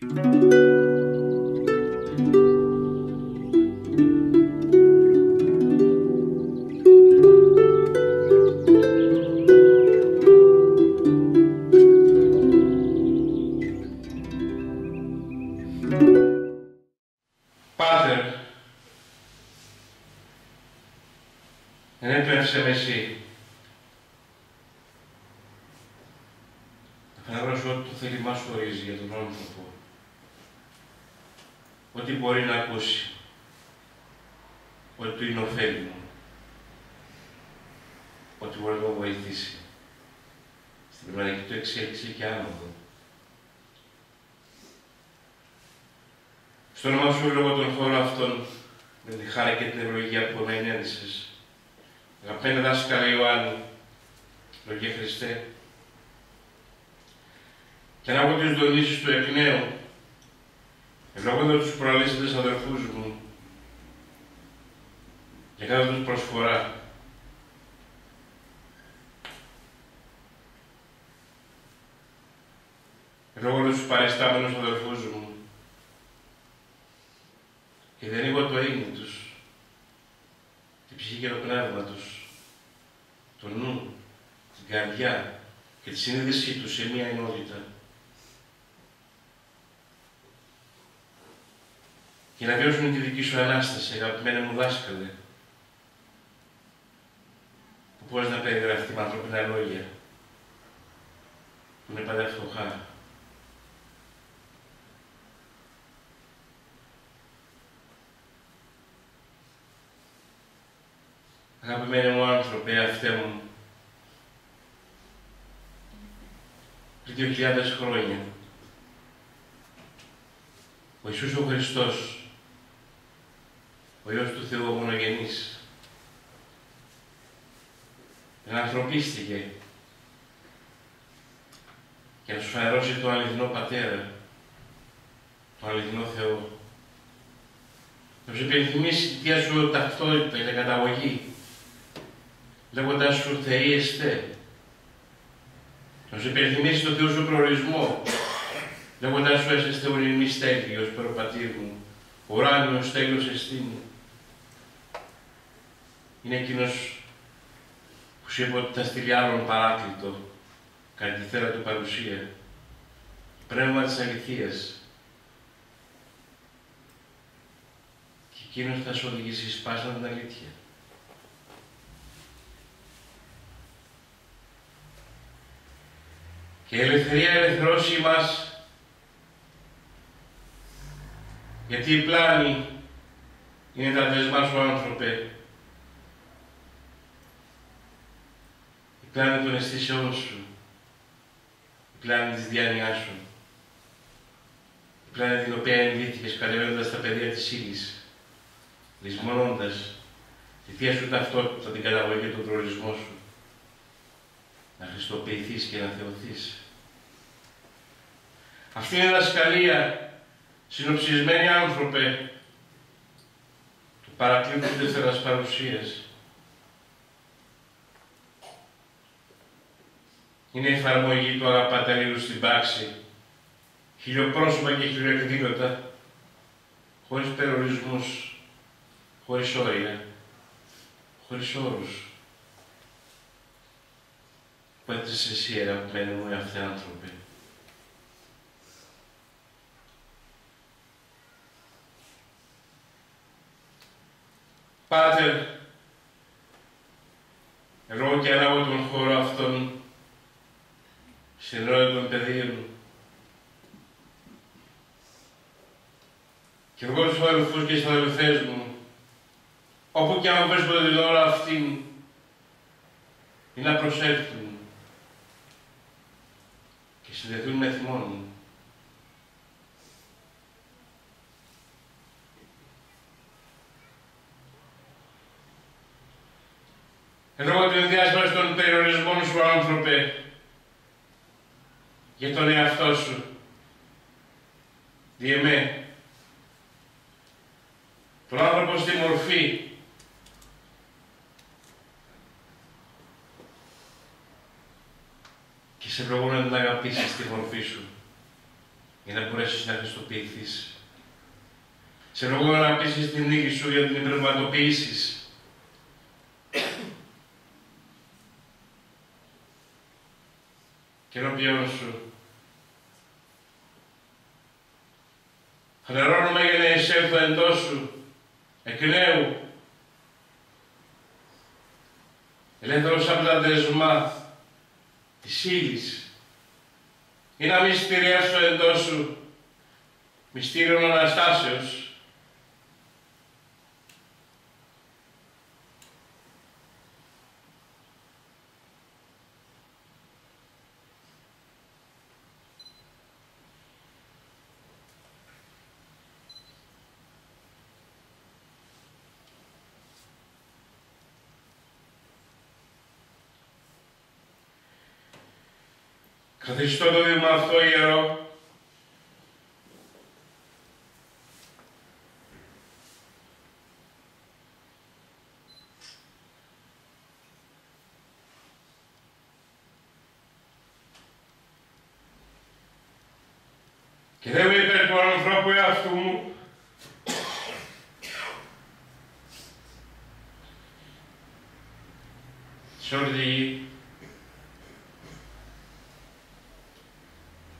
Πάτερ, ενέπνευσε με εσύ. Να φανερώσω ό,τι το θέλημά σου ορίζει για τον άνθρωπο. Ό,τι μπορεί να ακούσει. Ό,τι του είναι ωφέλιμο. Ό,τι μπορεί να τον βοηθήσει. Στην πνευματική του εξέλιξη και άνοδο. Στο όνομα σου, λόγω των χώρων αυτών, με τη χάρη και την ευλογία που με ενέδυσες. Αγαπημένε δάσκαλε Ιωάννη, Λόγιε Χριστέ, και ανάγω τις δονήσεις του εκ νέου, ευλογώντας τους προαλήσαντες αδερφούς μου, και κάνοντας τους προσφορά. Ευλογώντας τους παριστάμενους αδερφούς μου, και διανοίγω το ίνι τους, την ψυχή και το πνεύμα τους, το νου, την καρδιά και τη συνείδησή τους σε μία ενότητα. Και να βιώσουν τη δική σου Ανάσταση, αγαπημένε μου δάσκαλε, που πώς να περιγραφεί με ανθρώπινα λόγια, που είναι πάντα φτωχά. Αγαπημένε μου άνθρωπε, αυτέ μου, πριν 2.000 χρόνια, ο Ιησούς ο Χριστός, ο Υιός του Θεού ο μονογενής, ενανθρωπίστηκε για να σου φανερώσει τον αληθινό Πατέρα, τον αληθινό Θεό. Να σου υπενθυμίσει τη θεία σου ταυτότητα και καταγωγή, λέγοντας σου Θεοί εστέ. Να σου υπενθυμίσει το Θεό σου προορισμό, λέγοντας σου έσαστε ουρηνή στέλιος, περοπατήρ μου, ουράνιος στέλιος εστίν. Είναι εκείνος που σου είπε ότι θα στείλει άλλον παράκλητο, κατά τη θέρα του παρουσία, πνεύμα της αληθείας. Και εκείνος θα σου οδηγήσει εις πάσαν την αλήθεια. Και η ελευθερία ελευθερώσει μας, γιατί η πλάνη είναι τα δεσμά σου, άνθρωπε. Η πλάνη των αισθήσεών σου, η πλάνη της διάνοιάς σου, η πλάνη την οποία ενδύθηκες κατεβαίνοντας στα πεδία της ύλης, λησμονώντας τη θεία σου ταυτότητα, την καταγωγή και τον προορισμό σου, να χριστοποιηθείς και να θεωθείς. Αυτή είναι η δασκαλία, συνοψισμένη άνθρωπε, του παρακλήτου της δεύτερας παρουσίας. Είναι η εφαρμογή του αγαπάτε αλλήλου στην πράξη, χιλιοπρόσωπα και χιλιοεκδήλωτα, χωρίς περιορισμούς, χωρίς όρια, χωρίς όρους. Που έτρεσαι εσύ, αγαπημένοι μου, αυτοί άνθρωποι. Πάτερ, εγώ και ανάγω τον χώρο αυτόν, στην ροή των παιδίων, και εγώ τους αδελφούς και τις αδελφές μου, όπου και αν βρίσκονται την ώρα αυτήν, ή να προσέλθουν και συνδεθούν με θυμόν μου. Λόγω του ενδιάσματος των περιορισμών σου, άνθρωπε, για τον εαυτό σου, διεμέ, τον άνθρωπο στη μορφή και σε ευλογώ να την αγαπήσεις στη μορφή σου. για να μπορέσεις να χριστοποιηθείς. Σε λόγω να πείσεις την νίκη σου για την υπερματοποιήσεις. Και ενώπιον σου. Φανερώνομαι για να εισέλθω εντός σου, εκ νέου, ελεύθερος από τα δεσμά της ύλης, ή να μυστηριάσω εντός σου μυστήριον Αναστάσεως. Καθιστώ το βήμα αυτό ιερό, και δεν με υπέρ του ανθρώπου εαυτού μου, σε όλη τη γη,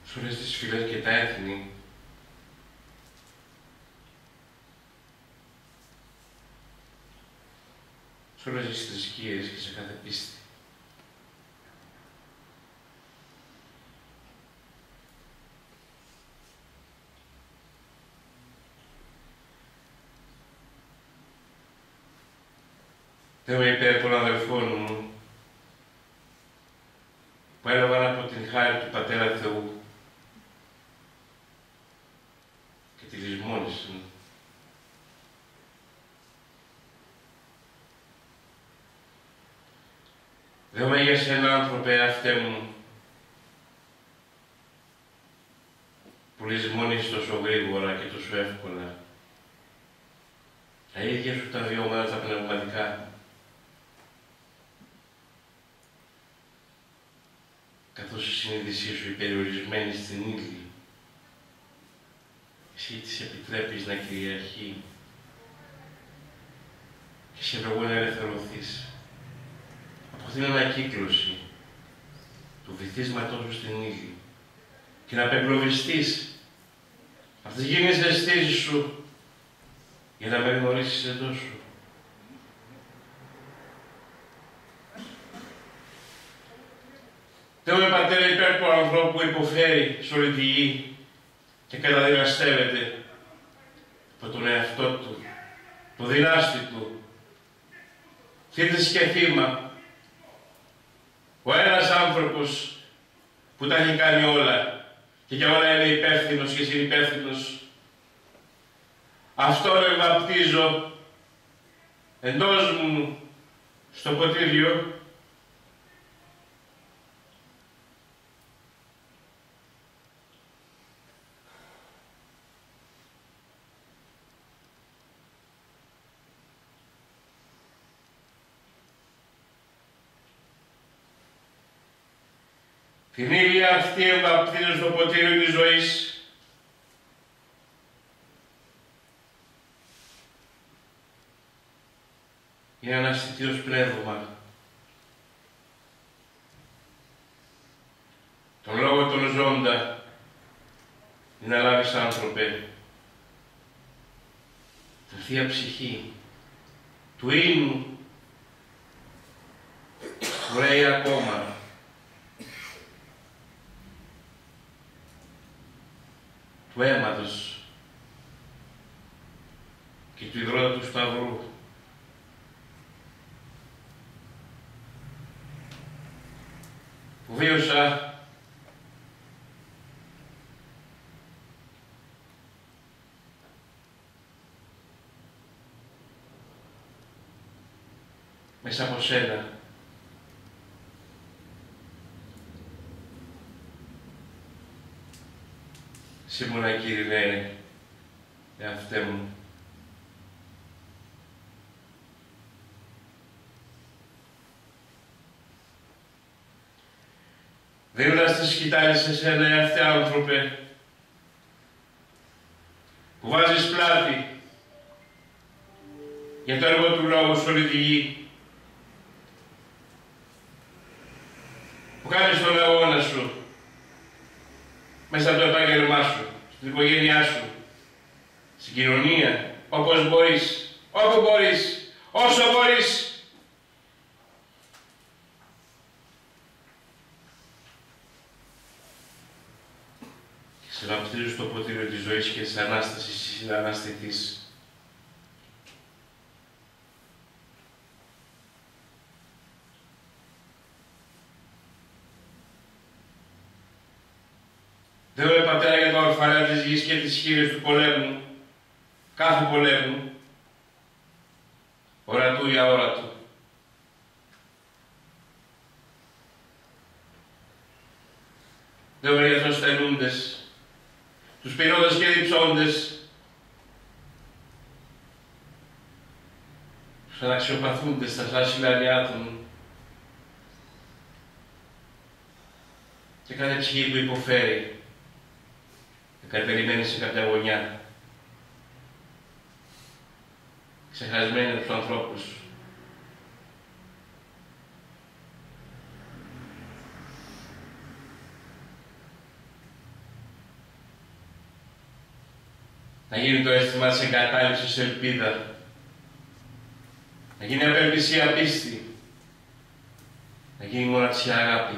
σε όλες τις φυλές και τα έθνη, σε όλες τις θρησκείες και σε κάθε πίστη. Δεν με υπέρ των αδελφών μου, που έλαβαν από την χάρη του Πατέρα Θεού και τη λησμόνησαν. Δεν με για σένα, άνθρωπε, αυτέ μου, που λησμόνησες τόσο γρήγορα και τόσο εύκολα τα ίδια σου τα βιώματα τα πνευματικά, καθώς η συνείδησή σου περιορισμένη στην ύλη, εσύ της επιτρέπεις να κυριαρχεί και σε λόγω να ελευθερωθείς από αυτήν την ανακύκλωση του βυθίσματός σου στην ύλη και να απεγκλωβιστείς από τις γήινες αισθήσεις σου για να με γνωρίσεις εντός σου. Θεέ Πατέρα, υπέρ του ανθρώπου που υποφέρει σε όλη τη γη και καταδυναστεύεται από τον εαυτό του, το δυνάστη του, θύτης και θύμα, ο ένας άνθρωπος που τα έχει κάνει όλα και για όλα είναι υπεύθυνος και συνυπεύθυνος. Αυτόν βαπτίζω εντός μου στο ποτήριο την ύλη αυτή εμβαπτίζω στο ποτήριο της ζωής για να αναστηθεί ως πνεύμα. Τον λόγο των ζώντα να λάβεις, άνθρωπε, την Θεία Ψυχή του ίνου που ρέει ακόμα, του αίματος και του υδρότα του Σταυρού. Που βίωσα μέσα από σένα. Σίμωνα, Κύριε, εαυτέ μου. Δίνοντας τη σκητάλη σε σένα, εαυτέ, άνθρωπε, που βάζεις πλάτη για το έργο του λόγου σε όλη τη γη, που κάνεις τον αγώνα σου μέσα από το επάγγελμά σου, στην οικογένειά σου, στην κοινωνία, όπως μπορείς, όπου μπορείς, όσο μπορείς. Και σε βαπτίζω στο ποτήριο της ζωής και της Ανάστασης της συναναστηθής. Θεέ Πατέρα, για τα ορφανά της γης και τις χείλες του πολέμου, κάθε πολέμου, ορατού ή αόρατου. Θεέ για τους στενούντες, τους πεινώντες και διψώντες, τους αναξιοπαθούντες στα άσυλα νιάτων και κάθε ψυχή που υποφέρει, κατεριμένη σε κάποια γωνιά, ξεχασμένη από τους ανθρώπους. Να γίνει το αίσθημα της εγκατάλειψης ελπίδα, να γίνει απελπισία πίστη, να γίνει μοναξιά αγάπη.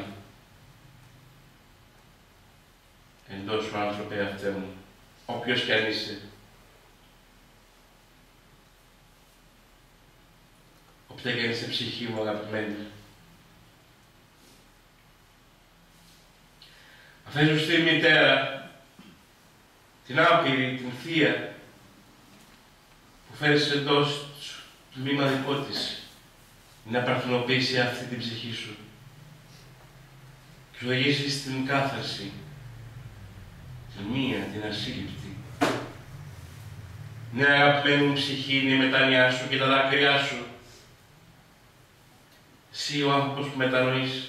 Εντός σου άνθρωπε αυτέ μου, όποιος κι αν είσαι. Όποια κι αν είσαι ψυχή μου αγαπημένη. Αφέσου στη μητέρα, την άπειρη, την θεία, που φέρεις εντός του μήμα δικό της, να παρθενοποιήσει αυτή την ψυχή σου και σου οδηγήσει στην κάθαρση, την μία, την ασύλληπτη. Ναι, αγαπημένη μου ψυχή, είναι η μετάνοιά σου και τα δάκρυά σου. Εσύ ο άνθρωπος που μετανοείς.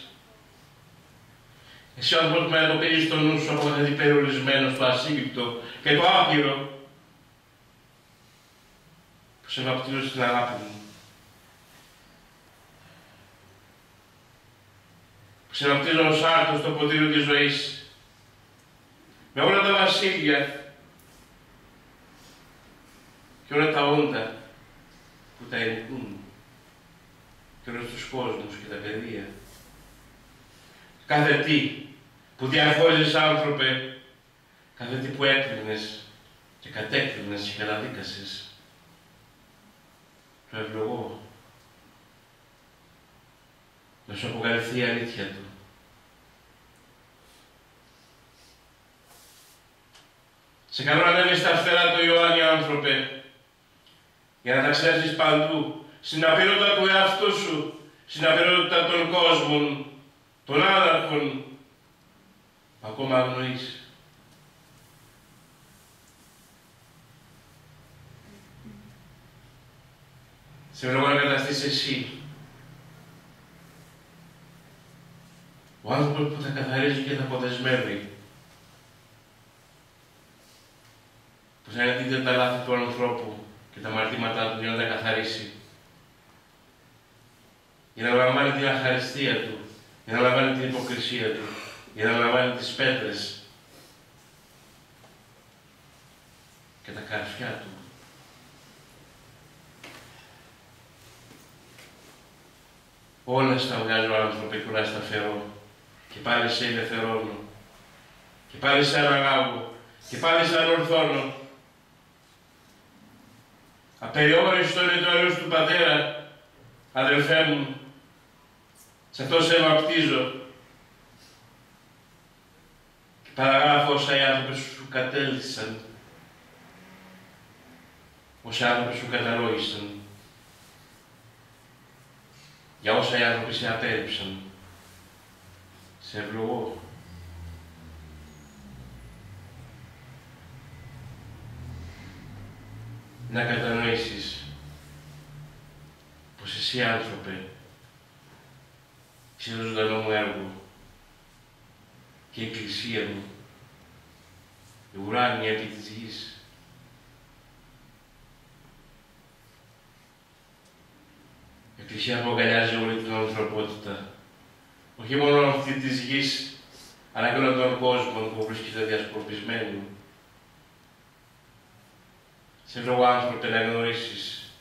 Εσύ ο άνθρωπος που μετατοπίζεις το νου σου από κάτι περιορισμένο στο ασύλληπτο και το άπειρο, που σε βαπτίζω στην αγάπη μου. Που σε βαπτίζω ως άρτος στο ποτήριο της ζωής, με όλα τα βασίλεια και όλα τα όντα που τα ενικούν και όλους τους κόσμους και τα παιδεία. Κάθε τι που διαχώριζες άνθρωπε, κάθε τι που έκρινες και κατέκρινες και καταδίκασες, το ευλογώ να σου αποκαλυφθεί η αλήθεια του. Σε καλώ να ανέβεις στα φτερά του Ιωάννη, άνθρωπε, για να τα ξέρεις παντού, στην απειρότητα του εαυτού σου, στην απειρότητα των κόσμων, των άναρχων, που ακόμα αγνοείς. Σε ευλογώ να καταστείς εσύ, ο άνθρωπος που θα καθαρίζει και θα αποδεσμεύει, που θα αναδείτε τα λάθη του ανθρώπου και τα αμαρτήματά του για να τα καθαρίσει, για να λαμβάνει την αχαριστία του, για να λαμβάνει την υποκρισία του, για να λαμβάνει τις πέτρες και τα καρφιά του. Όλα στα βγάζω, άνθρωπε, και όλα στα φέρω, και πάλι σε ελευθερώνω, και πάλι σε αναλάβω, και πάλι σε ανορθώνω. Απεριόριστο είναι το έλεος του Πατέρα, αδελφέ μου, σε αυτό σε βαπτίζω και παραγράφω όσα οι άνθρωποι σου κατέλθισαν, όσα οι άνθρωποι σου καταλόγησαν, για όσα οι άνθρωποι σε απέρριψαν. Σε ευλογώ. Να κατανοήσεις πως εσύ, άνθρωπε, είσαι το ζωντανό μου έργο και η εκκλησία μου, η ουράνια επί της γης, φυσικά που αγκαλιάζει όλη την ανθρωπότητα, όχι μόνο αυτή της γης, αλλά και όλων των κόσμων που βρίσκεται διασκορπισμένοι. Σε λόγω άνθρωπε να γνωρίσεις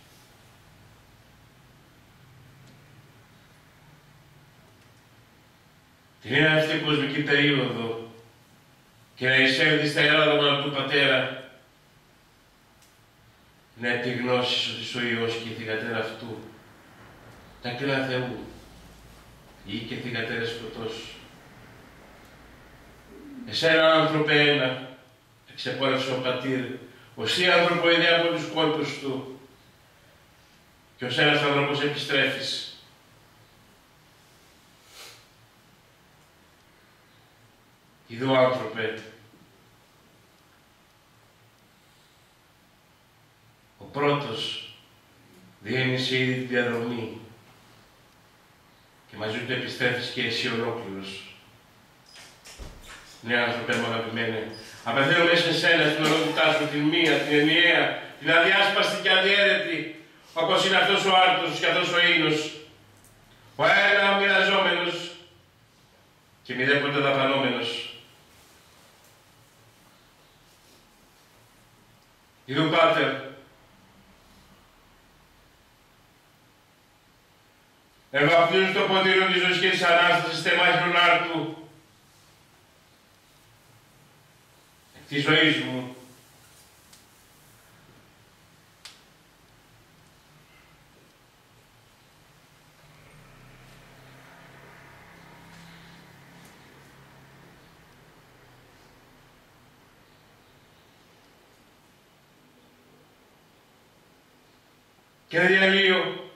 την είναι αυτή η κοσμική περίοδο και να εισέλθεις στα ιερά του Πατέρα, να επιγνώσεις ότι είσαι ο Υιός και η θυγατέρα αυτού, τα κρίνα Θεού, ή και θυγατέρες φωτός. Εσένα, άνθρωπε ένα, εξεπόρευσε ο Πατήρ, ως ή άνθρωπο είδε από τους κόλπους του, και ως ένας άνθρωπος επιστρέφεις. Ιδού, άνθρωπε, ο πρώτος διένυσε ήδη τη διαδρομή και μαζί του επιστρέφεις και εσύ ολόκληρος. Ναι, άνθρωπε μου αγαπημένε, απευθύνω μέσα σε σένα στην ορότητά σου την μία, την ενιαία, την αδιάσπαστη και αδιαίρετη, όπως είναι αυτός ο άρτος και αυτός ο ίνος, ο ένα μοιραζόμενος και μηδέποτε δαπανόμενος. Ιδού, Πάτερ, ευαπνίζουν στο ποτήριο της ζωής και της Ανάστασης τεμάχιον άρτου της ζωής μου. Και διαλύω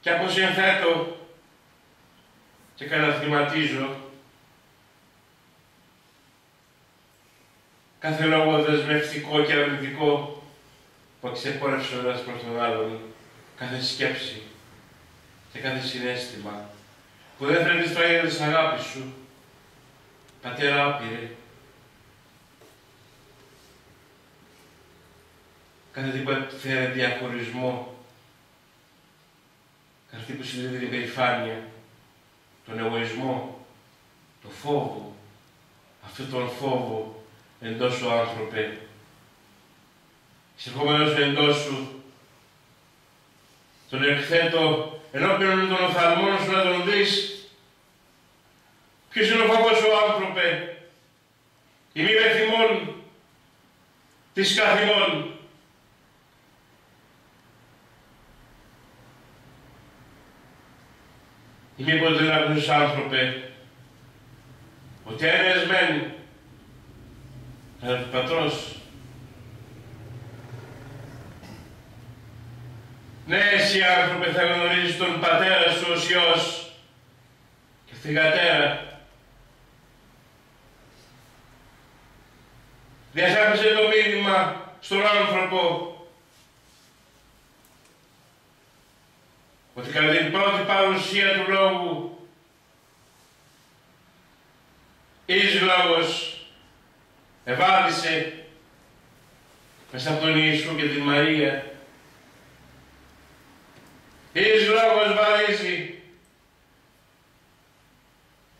και αποσυνθέτω και καταθλιματίζω κάθε λόγο δεσμευτικό και αρνητικό που ξεπόρευσε ο ένας προς τον άλλον, κάθε σκέψη και κάθε συναίσθημα που δεν φέρνει στο αέρα της αγάπης σου, Πατέρα άπειρε. Κάθε τι που φέρει διαχωρισμό, κάθε τι που συνδέει την υπερηφάνεια, τον εγωισμό, τον φόβο, αυτόν τον φόβο εντός σου, άνθρωπε. Εισερχόμενος εντός σου, τον εκθέτω ενώπιον των οφθαλμών σου να τον δεις. Ποιος είναι ο φόβος σου, άνθρωπε? Η μη μεθυμών της καθημών. Ή μήπως δεν άκουσες, άνθρωπε, ότι ένας μεν κατά του Πατρός. Ναι, εσύ, άνθρωπε, θα γνωρίζεις τον Πατέρα σου ως Υιός και θυγατέρα. Διασάπησε το μήνυμα στον άνθρωπο ότι κατά την πρώτη παρουσία του Λόγου εις Λόγος ευάδισε μέσα από τον Ιησού και την Μαρία. Εις Λόγος βαδίζει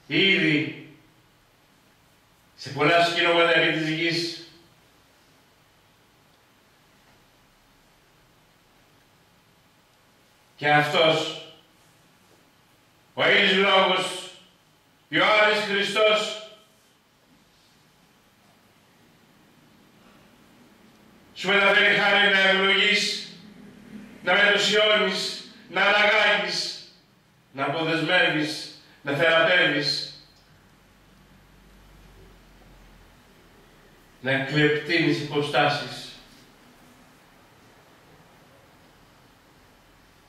ήδη σε πολλά σκηνώματα επί της γης. Και αυτός, ο εις Λόγος, Ιωάννης Χριστός, σου μεταφέρει χάρη να ευλογείς, να μετουσιώνεις, να αναγάγεις, να αποδεσμεύεις, να θεραπεύεις, να εκλεπτύνεις υποστάσεις,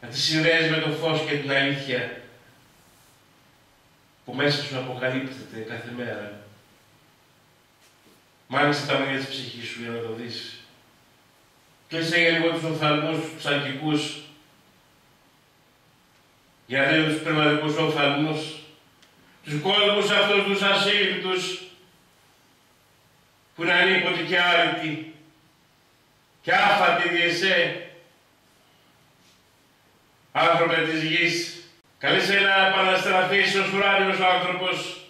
να τη συνδέεις με το φως και την αλήθεια που μέσα σου αποκαλύπτεται κάθε μέρα. Μ' άνοιξε τα μάτια της ψυχής σου για να το δεις. Κλείσε για λίγο τους οφθαλμούς, τους αρχικούς, για να δεις τους πνευματικούς οφθαλμούς, τους κόσμους αυτούς τους ασύλληπτους, που είναι ανίποτοι και άρρητοι και άφατοι δι' εσέ, Άνθρωπε της γης, καλείσαι να επαναστραφείς ως ουράνιος άνθρωπος,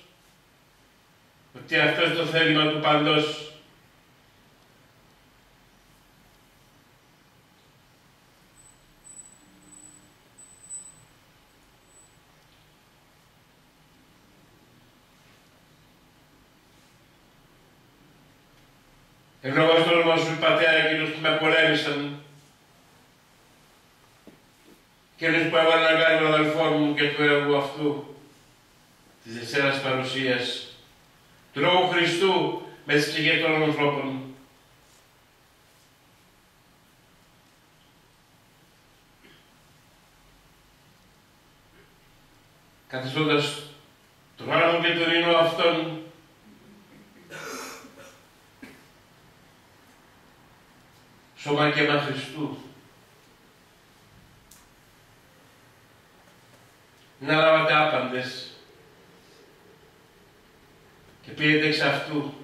ότι αυτό είναι το θέλημα του παντός. Ευλογώ στο όνομα σου, Πατέρα, εκείνους που με πολέμησαν, εκείνους που έβαλαν να κάνει τον αδελφό μου και του έργου αυτού, της Δευτέρας Παρουσίας, του Λόγου Χριστού με τις ψυχές των ανθρώπων. Καθιστώντας τον γάμο και τον ίνο αυτόν, σώμα και αίμα Χριστού, να λάβατε άπαντες και πήρετε εξ αυτού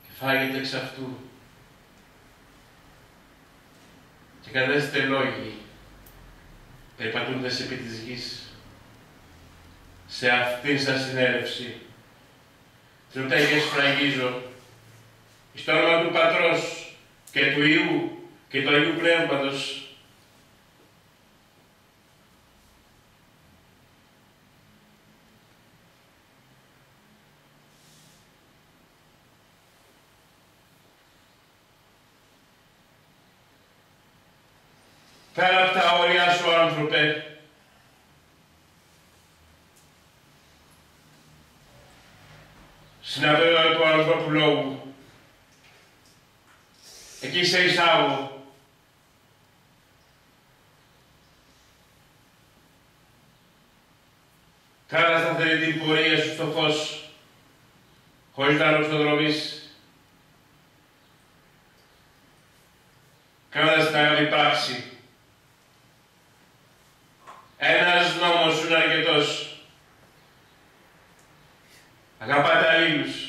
και φάγετε εξ αυτού και κατέστε λόγοι περιπατούντες επί της γης σε αυτήν σας συνέλευση, την οποία και σφραγίζω εις το όνομα του Πατρός και του Υιού και του Αγίου Πνεύματος, πέρα από τα όρια σου, άνθρωπε, συναδέλφα του ανθρώπου λόγου, εκεί σε εισάγω. Κράτα σταθερή την πορεία σου στο φως, χωρίς να ροξοδρομείς. Κάνοντας την αγάπη πράξη. Ένας νόμος σου είναι αρκετός. Αγαπάτε αλλήλους.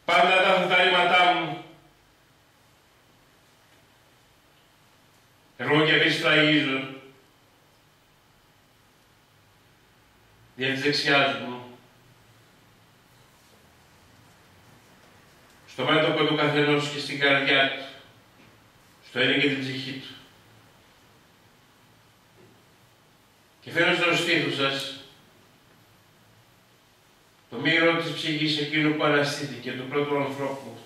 Πάντα τα θεταρήματά μου. Εγώ και επίσης τραγίζω. Δια της δεξιάς μου. Στο μέτωπο του καθενός και στην καρδιά του. Στο είναι και την ψυχή του. Και φέρνω στο στήθος σας το μύρο της ψυχής εκείνου που αναστήθηκε, του πρώτου ανθρώπου.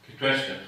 Και του έσκατου.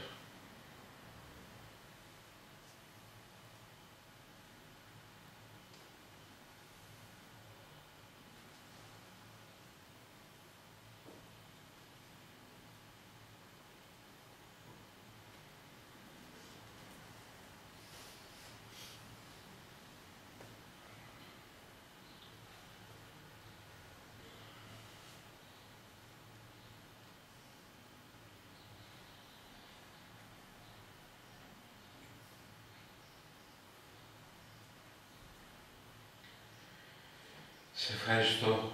Σε ευχαριστώ.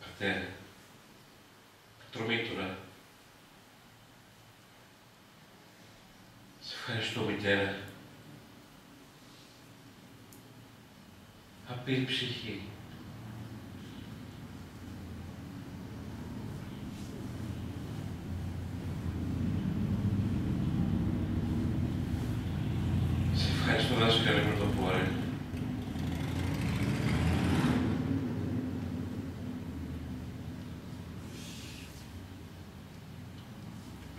Πατέρα, Πατρομήτωρα, σε ευχαριστώ, Μητέρα. Απείρη ψυχή. Ευχαριστώ, δάσκαλε Πρωτοπόρε.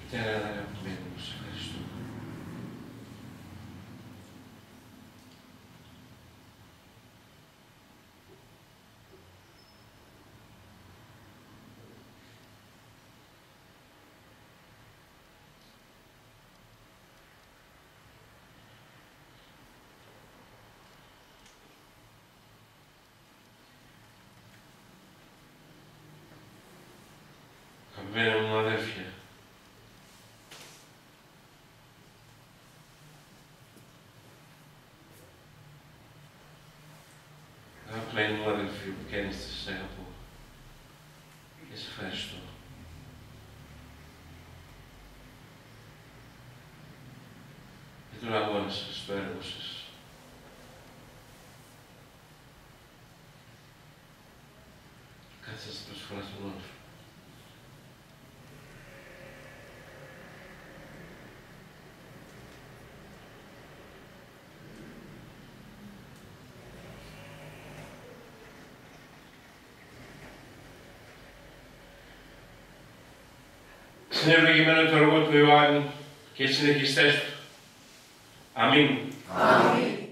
Μητέρα αγαπημένη μου, σε ευχαριστώ. αγαπημένοι μου αδελφοί που και είστε, σας αγαπώ. Και σας ευχαριστώ. Για τον αγώνα σας, το έργο σας. Κάθε σας προσφορά στον όροφο. Συνευλογημένο το έργο του Ιωάννη και οι συνεχιστές του. Αμήν. Αμήν.